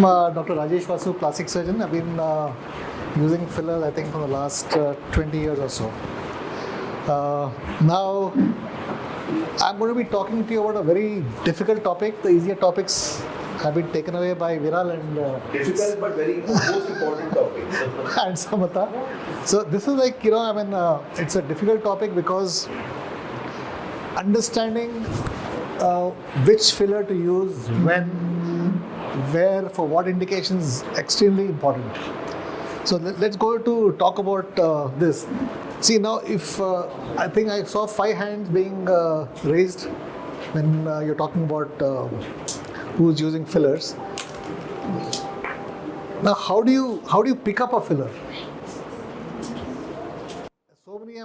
I'm Dr. Rajesh Vasu, plastic surgeon. I've been using fillers, I think, for the last 20 years or so. Now, I'm going to be talking to you about a very difficult topic. The easier topics have been taken away by Viral and difficult but very most important topic. and Samata. So this is like, it's a difficult topic because understanding which filler to use, when, where, for what indications is extremely important. So let's go to talk about this. See, now if I think I saw 5 hands being raised when you're talking about who's using fillers. Now, how do you pick up a filler? So many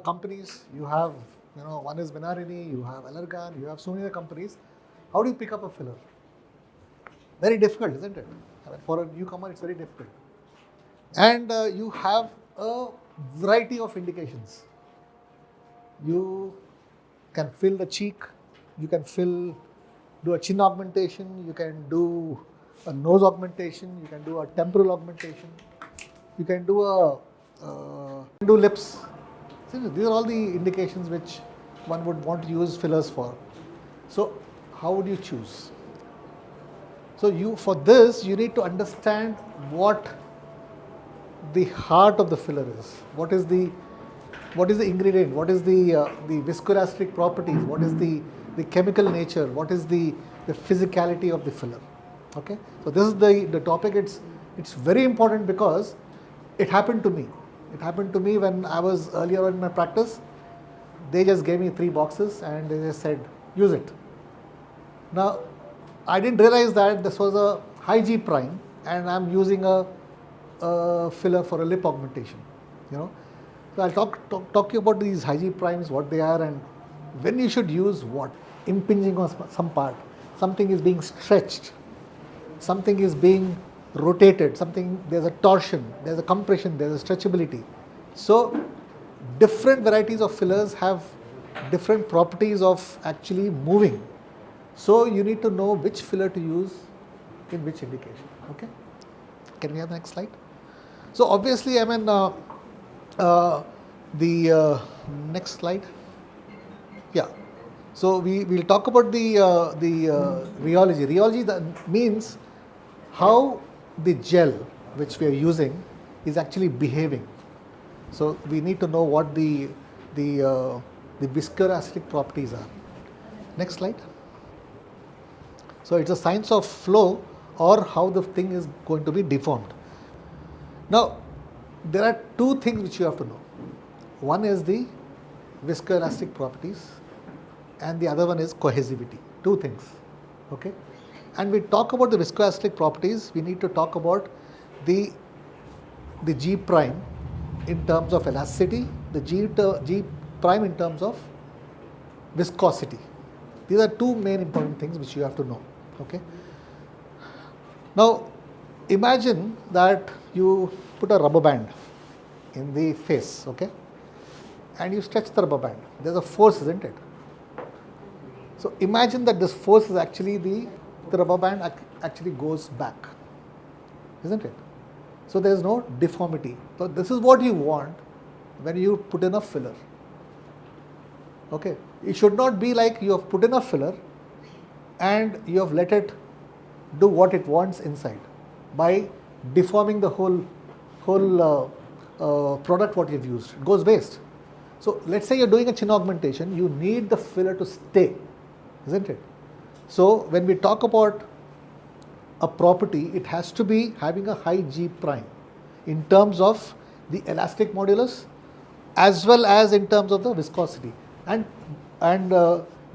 companies you have. One is Minarini, you have Allergan, you have so many other companies. How do you pick up a filler? Very difficult, isn't it? For a newcomer, it's very difficult. And you have a variety of indications. You can fill the cheek, you can do a chin augmentation, you can do a nose augmentation, you can do a temporal augmentation, you can do lips. So these are all the indications which one would want to use fillers for. So how would you choose? So for this, you need to understand what the heart of the filler is. What is the ingredient? What is the viscoelastic properties? What is the chemical nature? What is the physicality of the filler? Okay. So this is the topic. It's very important because it happened to me. It happened to me when I was earlier on in my practice. They just gave me 3 boxes and they just said, use it. Now, I didn't realize that this was a high G prime and I'm using a filler for a lip augmentation. So I'll talk to you about these high G primes, what they are and when you should use what. Impinging on some part, something is being stretched, something is being rotated, there's a torsion, there's a compression, there's a stretchability. So different varieties of fillers have different properties of actually moving. So you need to know which filler to use in which indication. Okay. Can we have the next slide? So obviously, the next slide. Yeah. So we'll talk about the rheology. Rheology means how the gel which we are using is actually behaving. So we need to know what the viscoelastic properties are. Next slide. So it's a science of flow or how the thing is going to be deformed. Now there are 2 things which you have to know. One is the viscoelastic properties and the other one is cohesivity. 2 things. Okay. And we talk about the viscoelastic properties, we need to talk about the G prime in terms of elasticity, the G prime in terms of viscosity. These are 2 main important things which you have to know. Okay. Now imagine that you put a rubber band in the face, okay, and you stretch the rubber band. There's a force, isn't it? So imagine that this force is actually the rubber band actually goes back, isn't it? So there is no deformity. So this is what you want when you put in a filler. Okay, it should not be like you have put in a filler and you have let it do what it wants inside by deforming the whole product what you've used. It goes waste. So let's say you're doing a chin augmentation, you need the filler to stay, isn't it? So when we talk about a property, it has to be having a high G prime in terms of the elastic modulus as well as in terms of the viscosity. And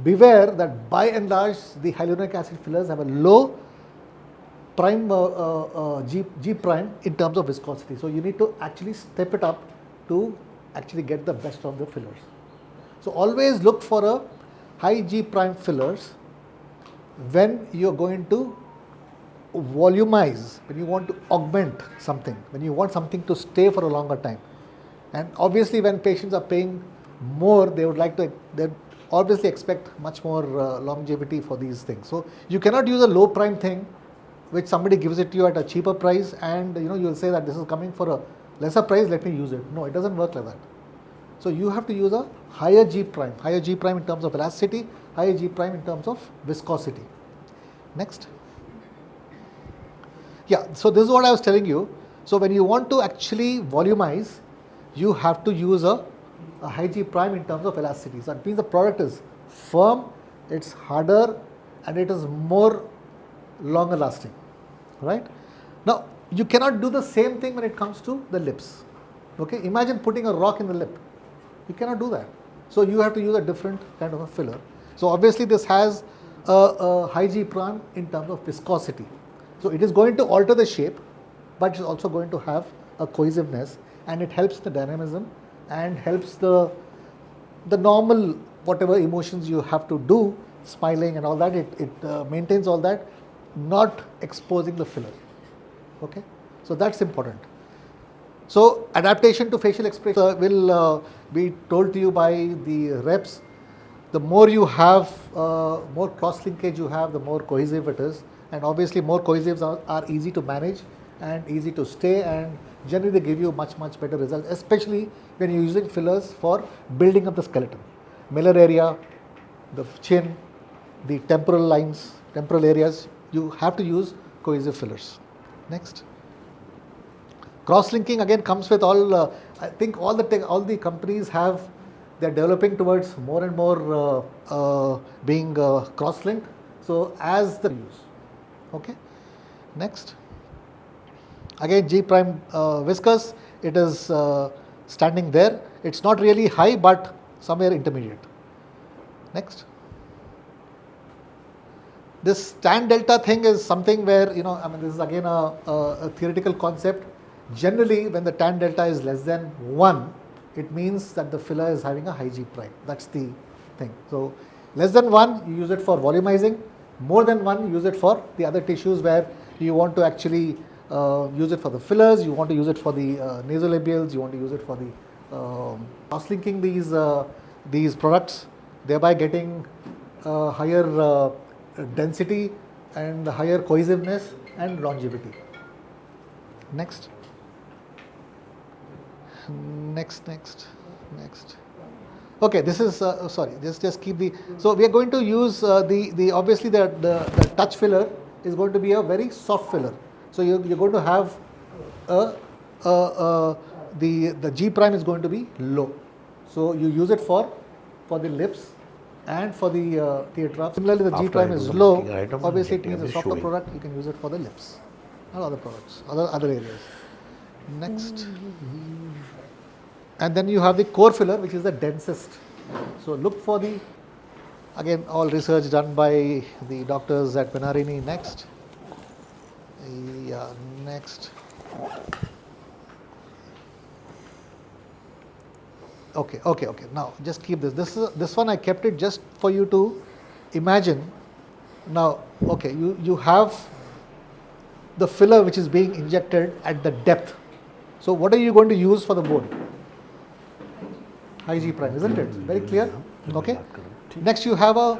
beware that by and large the hyaluronic acid fillers have a low prime G prime in terms of viscosity. So you need to actually step it up to actually get the best of the fillers. So always look for a high G prime fillers when you are going to volumize, when you want to augment something, when you want something to stay for a longer time. And obviously when patients are paying more, they obviously expect much more longevity for these things. So you cannot use a low prime thing which somebody gives it to you at a cheaper price, and you'll say that this is coming for a lesser price, let me use it. No, it doesn't work like that. So you have to use a higher G prime in terms of elasticity, higher G prime in terms of viscosity. Next. Yeah, so this is what I was telling you. So when you want to actually volumize, you have to use a high G prime in terms of elasticity. So that means the product is firm, it's harder, and it is more longer lasting, right? Now, you cannot do the same thing when it comes to the lips. Okay, imagine putting a rock in the lip. You cannot do that. So you have to use a different kind of a filler. So obviously this has a high G prime in terms of viscosity. So it is going to alter the shape, but it's also going to have a cohesiveness, and it helps the dynamism and helps the normal whatever emotions you have to do, smiling and all that, it maintains all that, not exposing the filler. Okay, so that's important. So adaptation to facial expression will be told to you by the reps. The more you have, more cross linkage you have, the more cohesive it is, and obviously more cohesives are easy to manage and easy to stay, and generally they give you much better results, especially when you're using fillers for building up the skeleton, malar area, the chin, the temporal lines, temporal areas. You have to use cohesive fillers. Next. Cross-linking again comes with all, I think all the companies have, they're developing towards more and more being cross-linked. So as the use. Okay. Next. Again, G prime viscous, it is standing there. It's not really high, but somewhere intermediate. Next. This tan delta thing is something where, this is again a theoretical concept. Generally, when the tan delta is less than 1, it means that the filler is having a high G prime. That's the thing. So, less than 1, you use it for volumizing. More than 1, you use it for the other tissues where you want to actually use it for the fillers, you want to use it for the nasolabials, you want to use it for the cross-linking these products, thereby getting higher density and higher cohesiveness and longevity. Next. Okay, this is sorry. Just keep the. So we are going to use the obviously the touch filler is going to be a very soft filler. So you're going to have the G prime is going to be low. So you use it for the lips and for the teardrop. Similarly, the G prime is low. Obviously, it means a softer product. You can use it for the lips or other products, other areas. Next. And then you have the core filler, which is the densest. So look for the, again, all research done by the doctors at Benarini. Next. Yeah, next. Okay. Now just keep this. This one I kept it just for you to imagine. Now, okay, you have the filler which is being injected at the depth. So what are you going to use for the bone? High G prime, isn't it? Very clear? Okay. Next, you have a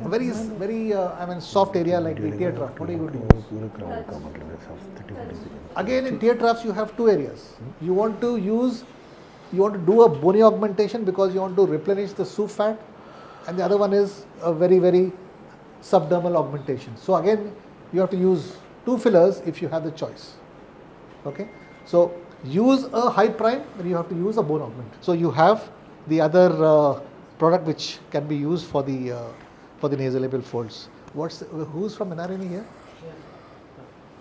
very soft area like the teardrop. What are you going to use? Again, in teardrops, you have two areas. You want to do a bony augmentation because you want to replenish the soup fat, and the other one is a very subdermal augmentation. So again, you have to use two fillers if you have the choice. Okay. So use a high prime when you have to use a bone augment. So you have the other product which can be used for the nasolabial folds. Who's from Benarini here?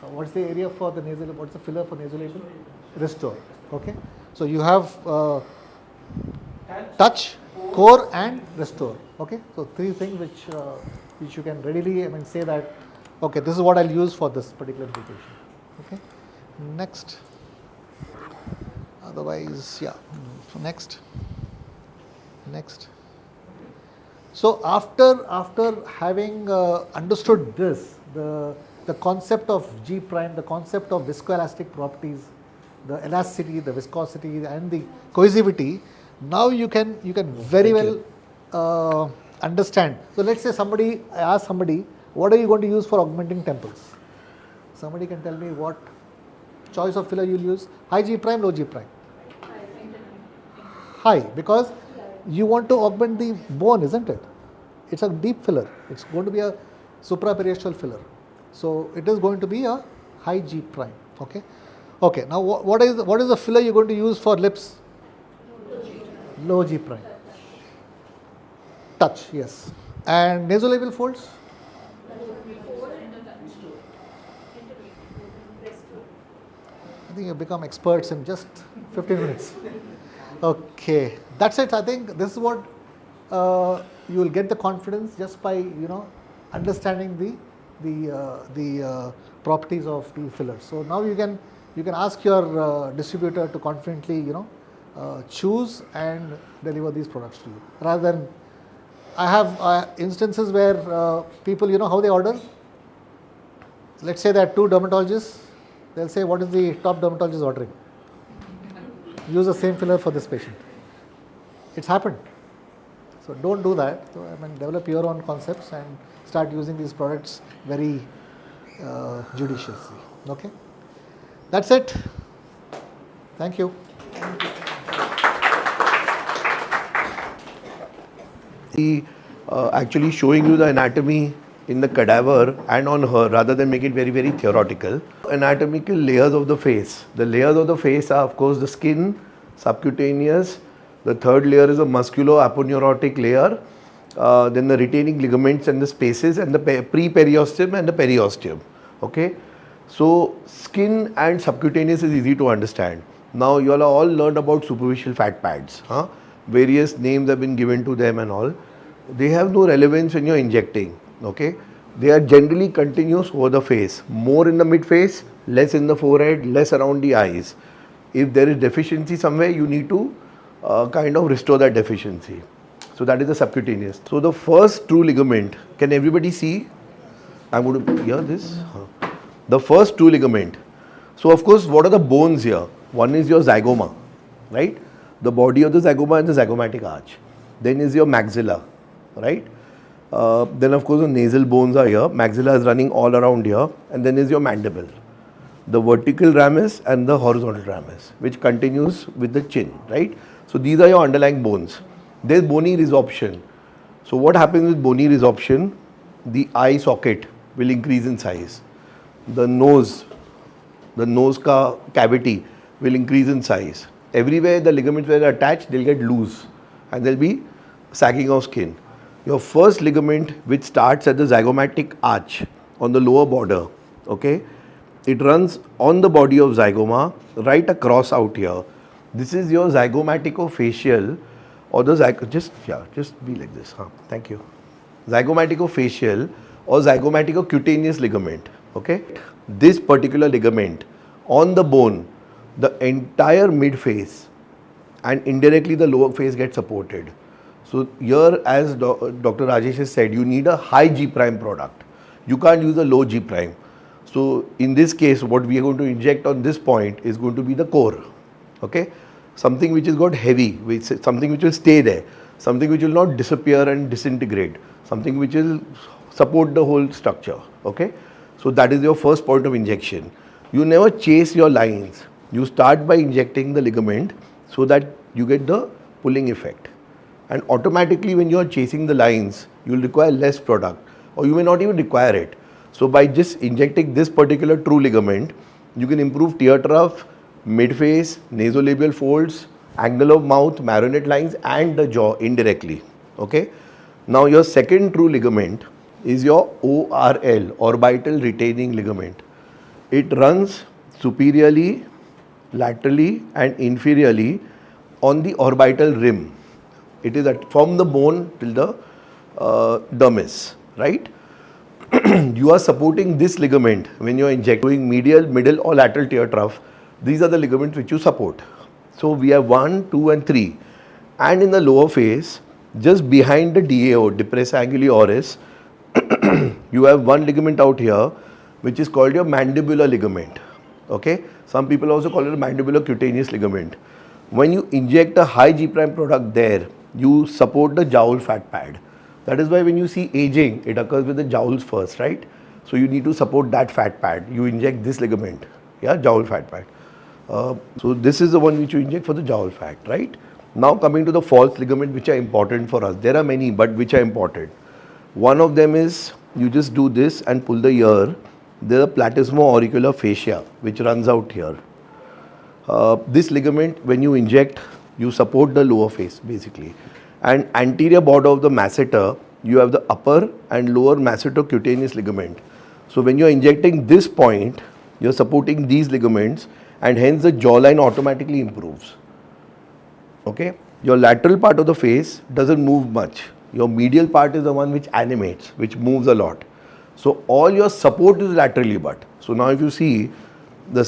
What's the area for the nasolabial? What's the filler for nasolabial? Restore. Okay. So you have touch, core, and restore. Okay. So three things which you can readily say that. Okay, this is what I'll use for this particular indication. Okay. Next. Otherwise, yeah. So next. So after having understood this, the concept of G prime, the concept of viscoelastic properties, the elasticity, the viscosity, and the cohesivity, now you can very well understand. So let's say I ask somebody, what are you going to use for augmenting temples? Somebody can tell me what choice of filler you'll use? High G prime, low G prime? High, because you want to augment the bone, isn't it? It's a deep filler. It's going to be a supraperiosteal filler. So it is going to be a high G prime. Okay. Okay. Now what is the filler you're going to use for lips? Low G prime. Touch, yes. And nasolabial folds? I think you become experts in just 15 minutes. Okay, that's it. I think this is what you will get the confidence just by understanding the properties of the filler. So now you can ask your distributor to confidently choose and deliver these products to you, rather than I have instances where people how they order. Let's say there are two dermatologists. They'll say, what is the top dermatologist ordering? Use the same filler for this patient. It's happened. So don't do that. So, develop your own concepts and start using these products very judiciously. Okay? That's it. Thank you. Actually showing you the anatomy in the cadaver and on her, rather than make it very, very theoretical. Anatomical layers of the face. The layers of the face are, of course, the skin, subcutaneous. The third layer is a musculo-aponeurotic layer. Then the retaining ligaments and the spaces, and the pre-periosteum and the periosteum. Okay. So skin and subcutaneous is easy to understand. Now you all learned about superficial fat pads. Various names have been given to them and all. They have no relevance when you're injecting. Okay, they are generally continuous over the face, more in the mid face, less in the forehead, less around the eyes. If there is deficiency somewhere, you need to kind of restore that deficiency. So that is the subcutaneous. So the first true ligament, can everybody see? I'm going to hear this. The first true ligament. So of course, what are the bones here? One is your zygoma, right? The body of the zygoma and the zygomatic arch. Then is your maxilla, right? Then of course the nasal bones are here, maxilla is running all around here, and then is your mandible. The vertical ramus and the horizontal ramus, which continues with the chin, right? So these are your underlying bones. There is bony resorption. So what happens with bony resorption? The eye socket will increase in size. The nose cavity will increase in size. Everywhere the ligaments were attached, they'll get loose and there'll be sagging of skin. Your first ligament, which starts at the zygomatic arch on the lower border, okay, it runs on the body of zygoma right across out here. This is your zygomaticofacial, or the just be like this. Thank you. Zygomaticofacial or zygomaticocutaneous ligament. Okay, this particular ligament on the bone, the entire mid face and indirectly the lower face gets supported. So here, as Dr. Rajesh has said, you need a high G prime product. You can't use a low G prime. So in this case, what we are going to inject on this point is going to be the core. Okay, something which is got heavy, something which will stay there, something which will not disappear and disintegrate, something which will support the whole structure. Okay, so that is your first point of injection. You never chase your lines. You start by injecting the ligament so that you get the pulling effect. And automatically when you are chasing the lines, you will require less product, or you may not even require it. So by just injecting this particular true ligament, you can improve tear trough, mid-face, nasolabial folds, angle of mouth, marionette lines and the jaw indirectly. Okay. Now your second true ligament is your ORL, orbital retaining ligament. It runs superiorly, laterally and inferiorly on the orbital rim. It is from the bone till the dermis, right? You are supporting this ligament when you are injecting medial, middle or lateral tear trough. These are the ligaments which you support. So we have 1, 2 and 3. And in the lower face, just behind the DAO, depressa anguli oris, you have one ligament out here which is called your mandibular ligament. Okay, some people also call it a mandibular cutaneous ligament. When you inject a high G prime product there, you support the jowl fat pad. That is why when you see aging, it occurs with the jowls first, right? So you need to support that fat pad. You inject this ligament, yeah, jowl fat pad. So this is the one which you inject for the jowl fat, right? Now coming to the false ligament, which are important for us. There are many, but which are important. One of them is you just do this and pull the ear. There's a platysmo-auricular fascia which runs out here. This ligament, when you inject, you support the lower face basically. And anterior border of the masseter, you have the upper and lower massetocutaneous ligament. So when you are injecting this point, you are supporting these ligaments, and hence the jawline automatically improves. Okay? Your lateral part of the face doesn't move much. Your medial part is the one which animates, which moves a lot. So all your support is laterally but. So now if you see the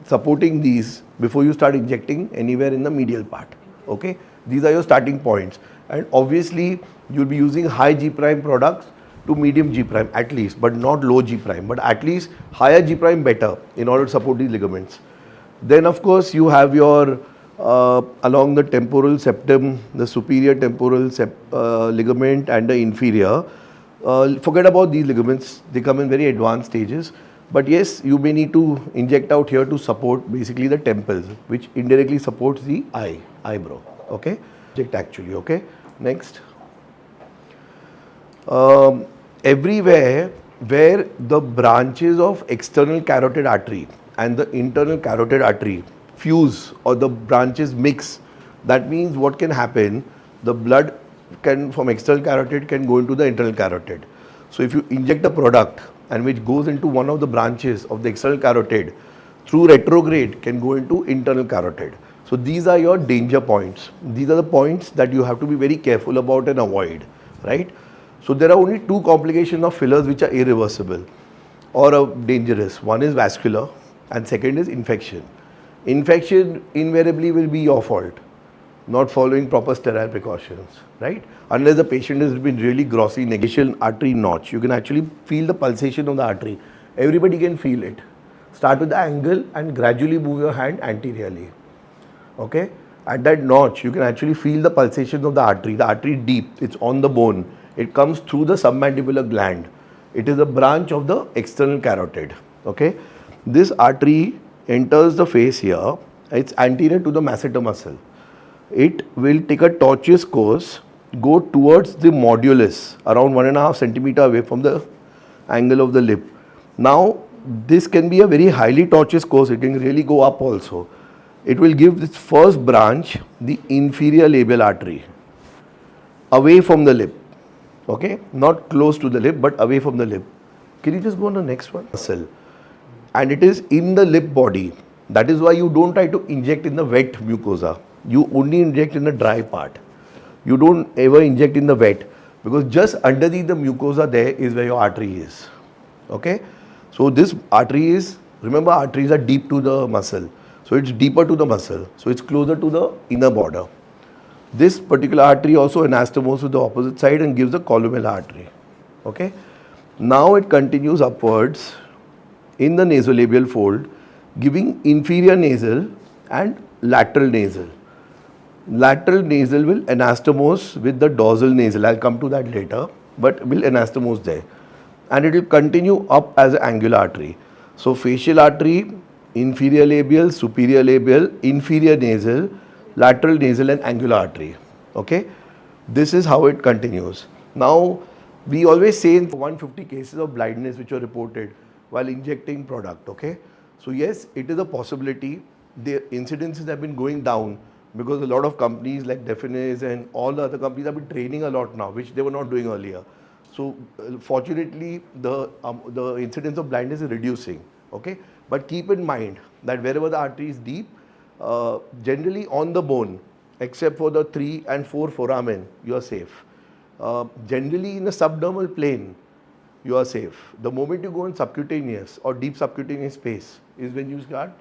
supporting these before you start injecting anywhere in the medial part. Okay? These are your starting points. And obviously you'll be using high G prime products to medium G prime at least, but not low G prime, but at least higher G prime better in order to support these ligaments. Then of course you have your along the temporal septum, the superior temporal ligament and the inferior. Forget about these ligaments, they come in very advanced stages. But yes, you may need to inject out here to support basically the temples, which indirectly supports the eyebrow. Okay? Inject actually, okay? Next. Everywhere where the branches of external carotid artery and the internal carotid artery fuse or the branches mix, that means what can happen, the blood can from external carotid can go into the internal carotid. So if you inject a product and which goes into one of the branches of the external carotid, through retrograde can go into internal carotid. So these are your danger points. These are the points that you have to be very careful about and avoid, right? So there are only two complications of fillers which are irreversible or dangerous. One is vascular and second is infection. Infection invariably will be your fault, not following proper sterile precautions, right? Unless the patient has been really grossly negligent. Artery notch, you can actually feel the pulsation of the artery. Everybody can feel it. Start with the angle and gradually move your hand anteriorly. Okay? At that notch, you can actually feel the pulsation of the artery deep, it's on the bone. It comes through the submandibular gland. It is a branch of the external carotid. Okay? This artery enters the face here, it's anterior to the masseter muscle. It will take a tortuous course, go towards the modulus, around 1.5 centimeter away from the angle of the lip. Now, this can be a very highly tortuous course, it can really go up also. It will give this first branch, the inferior labial artery, away from the lip. Okay, not close to the lip, but away from the lip. Can you just go on the next one? Muscle. And it is in the lip body. That is why you don't try to inject in the wet mucosa. You only inject in the dry part. You don't ever inject in the wet, because just underneath the mucosa there is where your artery is. Okay? So this artery is, remember arteries are deep to the muscle. So it's deeper to the muscle. So it's closer to the inner border. This particular artery also anastomoses with the opposite side and gives the columellar artery. Okay? Now it continues upwards in the nasolabial fold, giving inferior nasal and lateral nasal. Lateral nasal will anastomose with the dorsal nasal. I'll come to that later, but will anastomose there. And it will continue up as an angular artery. So facial artery, inferior labial, superior labial, inferior nasal, lateral nasal and angular artery. Okay? This is how it continues. Now, we always say in 150 cases of blindness which were reported while injecting product. Okay? So yes, it is a possibility. The incidences have been going down because a lot of companies like Definis and all the other companies have been training a lot now, which they were not doing earlier. So fortunately, the incidence of blindness is reducing. Okay? But keep in mind that wherever the artery is deep, generally on the bone, except for the 3 and 4 foramen, you are safe. Generally in the subdermal plane, you are safe. The moment you go in subcutaneous or deep subcutaneous space is when you start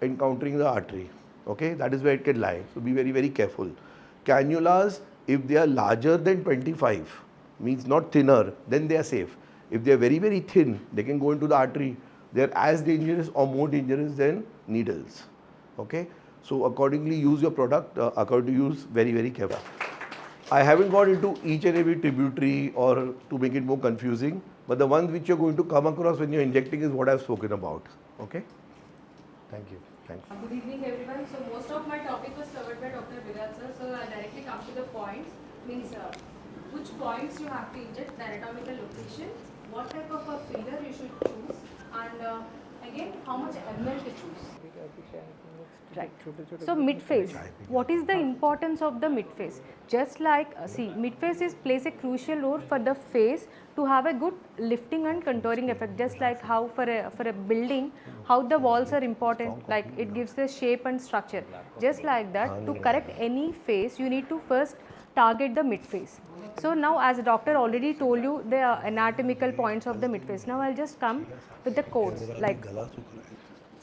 encountering the artery. Okay, that is where it can lie. So be very, very careful. Cannulas, if they are larger than 25, means not thinner, then they are safe. If they are very, very thin, they can go into the artery. They are as dangerous or more dangerous than needles. Okay, so accordingly use your product, according to use very, very careful. I haven't got into each and every tributary or to make it more confusing, but the ones which you're going to come across when you're injecting is what I've spoken about. Okay? Thank you. Thanks. Good evening, everyone. So most of my topic was covered by Dr. Virat sir. So I'll directly come to the points. Means which points you have to inject, the anatomical location, what type of a filler you should choose, and again how much ml to choose. Right. So mid phase. What is the importance of the mid phase? Just like see, mid phase plays a crucial role for the face to have a good lifting and contouring effect. Just like how for a building, how the walls are important, like it gives the shape and structure. Just like that, to correct any face, you need to first target the mid phase. So now, as the doctor already told you the anatomical points of the mid phase. Now I'll just come with the codes like.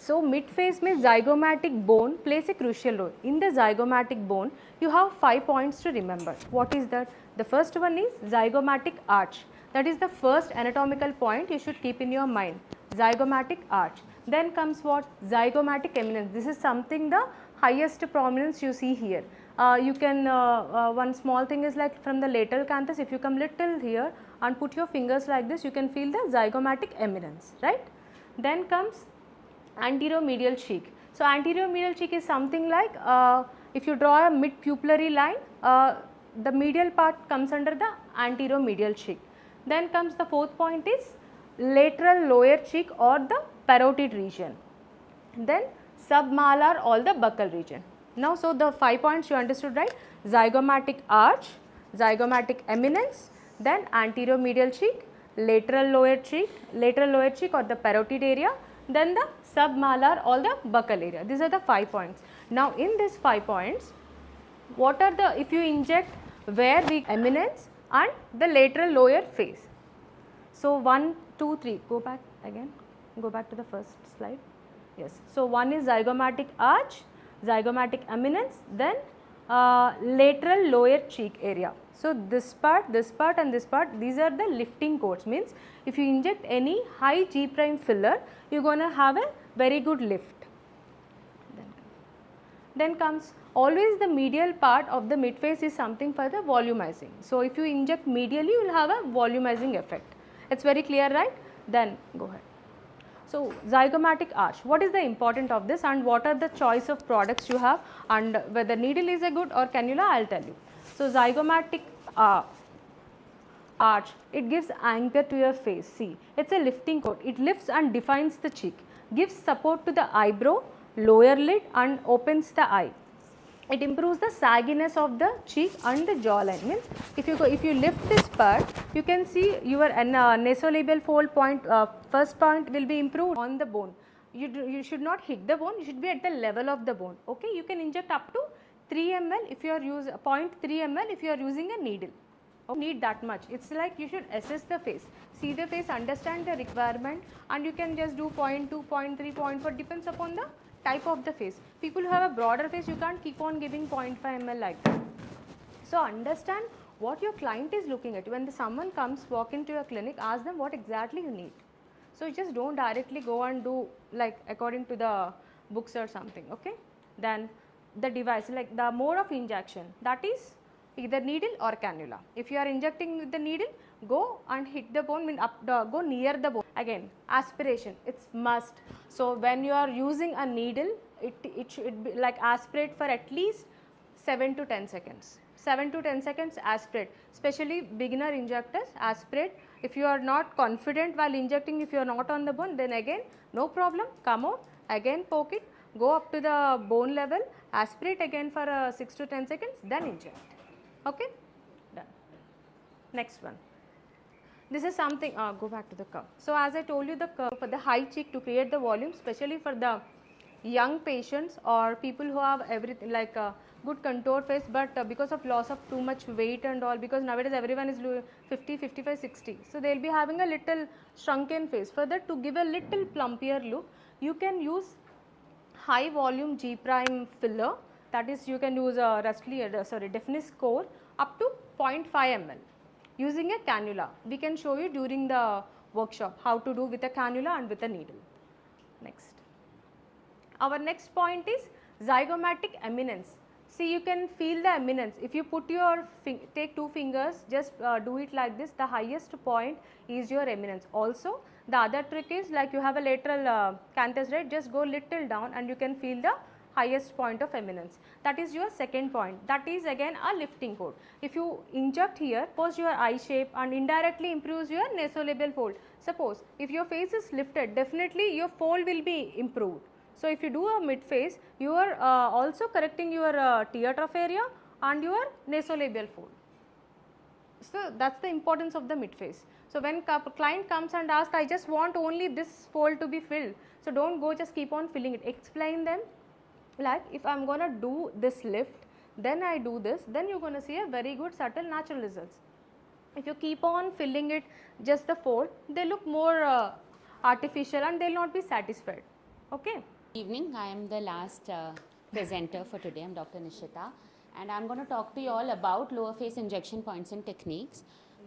So mid phase means zygomatic bone plays a crucial role. In the zygomatic bone, you have 5 points to remember. What is that? The first one is zygomatic arch. That is the first anatomical point you should keep in your mind. Zygomatic arch. Then comes what? Zygomatic eminence. This is something the highest prominence you see here. You can, one small thing is like from the lateral canthus, if you come little here and put your fingers like this, you can feel the zygomatic eminence, right? Then comes anterior medial cheek. So anterior medial cheek is something like if you draw a mid pupillary line, the medial part comes under the anterior medial cheek. Then comes the fourth point is lateral lower cheek or the parotid region. Then submalar or the buccal region. Now, so the 5 points you understood, right? Zygomatic arch, zygomatic eminence, then anterior medial cheek, lateral lower cheek or the parotid area, then the submalar or the buccal area. These are the 5 points. Now, in these 5 points, what are the, if you inject where the eminence and the lateral lower face. So, 1, 2, 3, go back again, go back to the first slide. Yes. So, one is zygomatic arch, zygomatic eminence, then lateral lower cheek area. So, this part and this part, these are the lifting codes. Means if you inject any high G prime filler, you are going to have a very good lift. Then comes always the medial part of the mid face is something for the volumizing. So, if you inject medially, you will have a volumizing effect. It's very clear, right? Then go ahead. So, zygomatic arch, what is the importance of this and what are the choice of products you have and whether needle is a good or cannula, I will tell you. So, zygomatic arch, it gives anchor to your face. See, it is a lifting code. It lifts and defines the cheek, gives support to the eyebrow, lower lid and opens the eye. It improves the sagginess of the cheek and the jawline. Means if you lift this part, you can see your nasolabial fold point, first point will be improved on the bone. You should not hit the bone, you should be at the level of the bone. Okay, you can inject up to 3 ml if you are using 0.3 ml if you are using a needle. Need that much. It's like you should assess the face, see the face, understand the requirement, and you can just do 0.2, 0.3, 0.4, depends upon the type of the face. People who have a broader face, you can't keep on giving 0.5 ml like that. So understand what your client is looking at. When someone comes, walk into your clinic, ask them what exactly you need. So you just don't directly go and do like according to the books or something. Okay. Then the device, like the mode of injection, that is either needle or cannula. If you are injecting with the needle, go and hit the bone, go near the bone. Again, aspiration, it's must. So when you are using a needle, it should be like aspirate for at least 7 to 10 seconds. 7 to 10 seconds aspirate, especially beginner injectors aspirate. If you are not confident while injecting, if you are not on the bone, then again no problem, come out, again poke it, go up to the bone level, aspirate again for 6 to 10 seconds, then inject. Okay, done. Next one. This is something, go back to the curve. So as I told you, the curve for the high cheek to create the volume, especially for the young patients or people who have everything like a good contour face, but because of loss of too much weight and all, because nowadays everyone is 50, 55, 60. So they will be having a little shrunken face. For that, to give a little plumpier look, you can use high volume G prime filler. That is, you can use a definite core up to 0.5 ml using a cannula. We can show you during the workshop how to do with a cannula and with a needle. Next. Our next point is zygomatic eminence. See, you can feel the eminence. If you put your, take 2 fingers, just do it like this, the highest point is your eminence. Also, the other trick is like you have a lateral canthus, right, just go little down and you can feel the highest point of eminence. That is your second point. That is again a lifting hold. If you inject here, suppose your eye shape and indirectly improves your nasolabial fold. Suppose if your face is lifted, definitely your fold will be improved. So, if you do a mid face, you are also correcting your tear trough area and your nasolabial fold. So, that is the importance of the mid face. So, when client comes and asks, I just want only this fold to be filled. So, do not go just keep on filling it. Explain them like if I am going to do this lift, then I do this, then you are going to see a very good subtle natural results. If you keep on filling it just the fold, they look more artificial and they will not be satisfied. Okay. Evening, I am the last presenter for today. I am Dr. Nishita and I am going to talk to you all about lower face injection points and techniques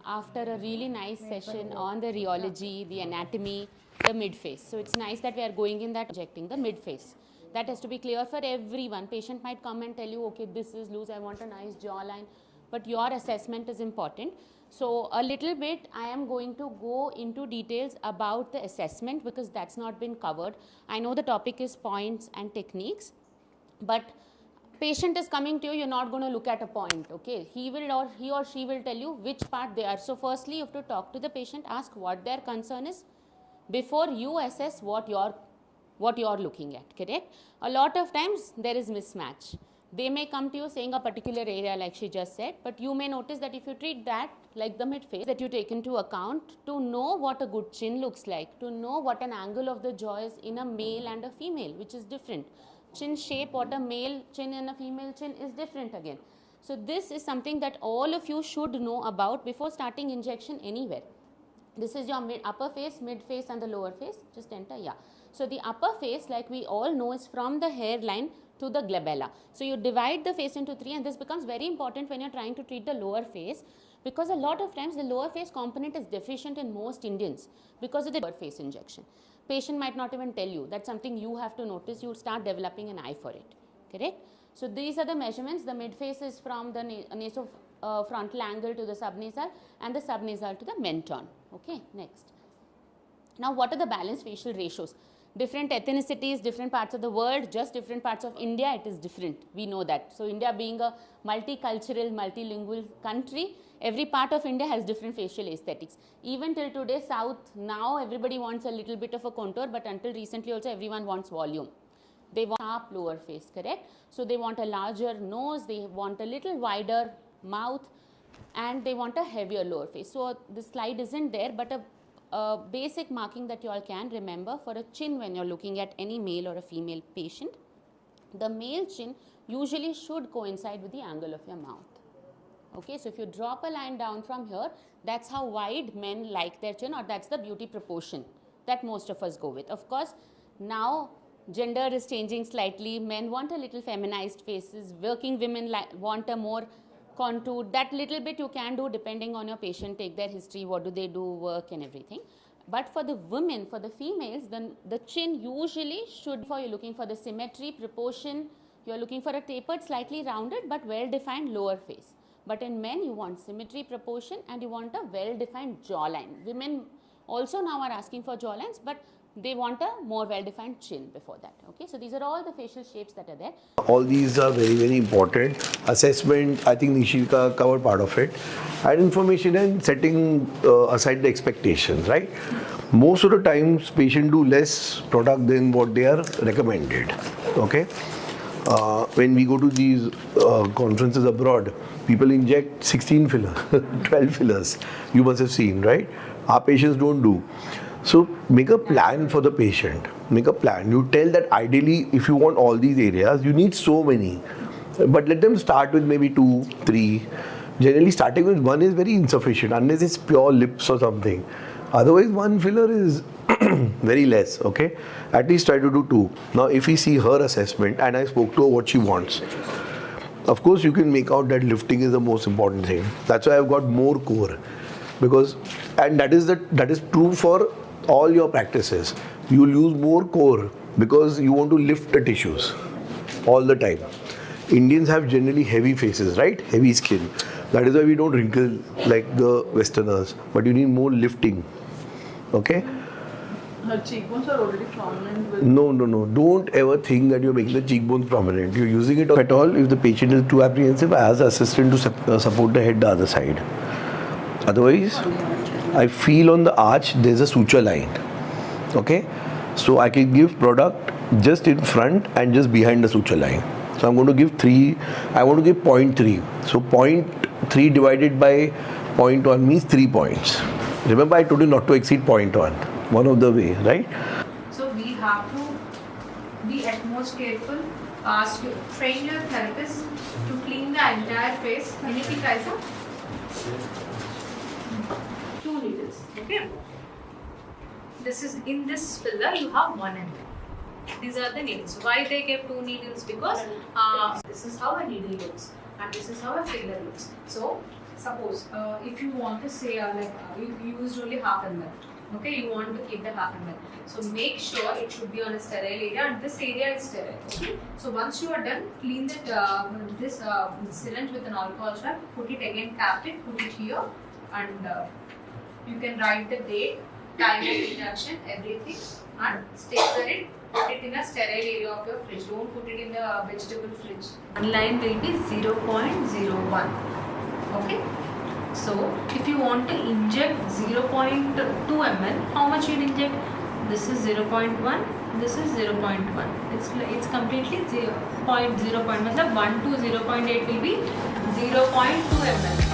after a really nice session on the rheology, the anatomy, the mid face. So, it's nice that we are going in that injecting the mid face. That has to be clear for everyone. Patient might come and tell you, okay, this is loose, I want a nice jawline, but your assessment is important. So, a little bit I am going to go into details about the assessment because that's not been covered. I know the topic is points and techniques, but patient is coming to you, you're not going to look at a point, okay. He or she will tell you which part they are. So, firstly you have to talk to the patient, ask what their concern is before you assess what you're looking at, correct. A lot of times there is mismatch. They may come to you saying a particular area like she just said, but you may notice that if you treat that like the mid face, that you take into account to know what a good chin looks like, to know what an angle of the jaw is in a male and a female, which is different. Chin shape, what a male chin and a female chin is different again. So this is something that all of you should know about before starting injection anywhere. This is your upper face, mid face and the lower face. Just enter, yeah. So the upper face, like we all know, is from the hairline to the glabella. So you divide the face into 3 and this becomes very important when you are trying to treat the lower face because a lot of times the lower face component is deficient in most Indians because of the lower face injection. Patient might not even tell you. That's something you have to notice. You start developing an eye for it, correct? So these are the measurements. The mid face is from the nasofrontal angle to the subnasal and the subnasal to the menton. Okay, next. Now what are the balanced facial ratios? Different ethnicities, different parts of the world, just different parts of India, it is different. We know that. So India being a multicultural, multilingual country, every part of India has different facial aesthetics. Even till today, South, now everybody wants a little bit of a contour, but until recently also everyone wants volume. They want sharp lower face, correct? So they want a larger nose, they want a little wider mouth, and they want a heavier lower face. So this slide isn't there, but a basic marking that you all can remember for a chin when you're looking at any male or a female patient. The male chin usually should coincide with the angle of your mouth. Okay, so if you drop a line down from here, that's how wide men like their chin, or that's the beauty proportion that most of us go with. Of course, now gender is changing slightly. Men want a little feminized faces. Working women want a more contour. That little bit you can do depending on your patient, take their history, what do they do, work and everything. But for the women, for the females, then the chin usually should, for you're looking for the symmetry, proportion, you're looking for a tapered, slightly rounded but well-defined lower face. But in men, you want symmetry, proportion, and you want a well-defined jawline. Women also now are asking for jawlines, but they want a more well-defined chin before that. Okay, so these are all the facial shapes that are there. All these are very, very important. Assessment, I think Nishika covered part of it. And information and setting aside the expectations, right? Most of the times, patients do less product than what they are recommended. Okay. When we go to these conferences abroad, people inject 16 fillers, 12 fillers. You must have seen, right? Our patients don't do. So make a plan for the patient. Make a plan. You tell that ideally, if you want all these areas, you need so many. But let them start with maybe 2, 3. Generally, starting with 1 is very insufficient unless it's pure lips or something. Otherwise, 1 filler is very less, okay? At least try to do 2. Now, if we see her assessment and I spoke to her what she wants, of course, you can make out that lifting is the most important thing. That's why I've got more core. Because, and that is true for all your practices. You'll use more core because you want to lift the tissues all the time. Indians have generally heavy faces, right? Heavy skin. That is why we don't wrinkle like the Westerners. But you need more lifting. Okay? Her cheekbones are already prominent with. No. Don't ever think that you're making the cheekbones prominent. You're using it at all. If the patient is too apprehensive, I ask the assistant to support the head the other side. Otherwise, I feel on the arch there's a suture line. Okay? So I can give product just in front and just behind the suture line. So I'm going to give 3, I want to give 0.3. So 0.3 divided by 0.1 means 3 points. Remember I told you not to exceed 0.1. One of the way, right? So we have to be at most careful. Train your therapist to clean the entire face. Anything, Kaisa? 2 needles. Okay. This is in this filler. You have 1 ml. These are the needles. Why they gave 2 needles? Because this is how a needle looks, and this is how a filler looks. So suppose if you want to say you used only half ml. Okay, you want to keep the half ml. So make sure it should be on a sterile area, and this area is sterile. Okay. So once you are done, clean this syringe with an alcohol swab. Put it again, cap it, put it here, and you can write the date, time of injection, everything, and staple it. Put it in a sterile area of your fridge. Don't put it in the vegetable fridge. One line will be 0.01. Okay. So if you want to inject 0.2 ml, how much you inject? This is 0.1. This is 0.1. It's completely 0.0. 1 to 0.8 will be 0.2 ml.